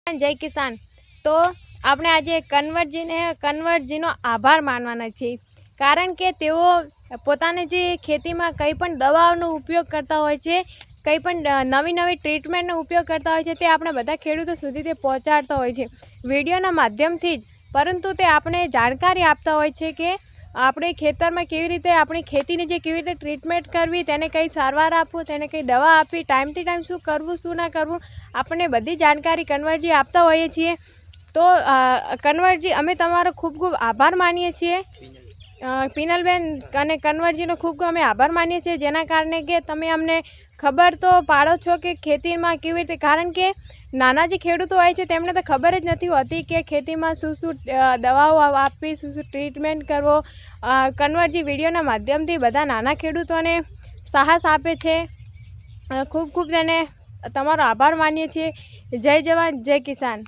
जय किसान। तो આપણે આજે કન્વર્ટજીનો આભાર માનવાના છીએ, કારણ કે તેઓ પોતાની જે ખેતીમાં કંઈ પણ દવાઓનો ઉપયોગ કરતા હોય છે, કંઈ પણ નવી ટ્રીટમેન્ટનો ઉપયોગ કરતા હોય છે, તે આપણે બધા ખેડૂતો સુધી તે પહોંચાડતા હોય છે વિડીયોના માધ્યમથી જ. પરંતુ તે આપણે જાણકારી આપતા હોય છે કે આપણે ખેતરમાં કેવી રીતે આપણી ખેતીની જે કેવી રીતે ટ્રીટમેન્ટ કરવી, તેને કઈ સારવાર આપવું, તેને કઈ દવા આપવી, ટાઈમથી ટાઈમ શું કરવું શું ના કરવું, આપણને બધી જાણકારી કન્વર્ટજી આપતા હોઈએ છીએ. તો કન્વર્ટજી, અમે તમારો ખૂબ ખૂબ આભાર માનીએ છીએ. પિનલબેન અને કન્વર્ટજીનો ખૂબ ખૂબ અમે આભાર માનીએ છીએ, જેના કારણે કે તમે અમને ખબર તો પાડો છો કે ખેતીમાં કેવી રીતે, કારણ કે નાના જે ખેડૂતો હોય છે તેમને તો ખબર જ નથી હોતી કે ખેતીમાં શું શું દવાઓ આપવી, શું શું ટ્રીટમેન્ટ કરવો. કન્વર્ટજી વિડીયોના માધ્યમથી બધા નાના ખેડૂતોને સાહસ આપે છે. ખૂબ ખૂબ તેને તમારો આભાર માનીએ છીએ. જય જવાન જય કિસાન.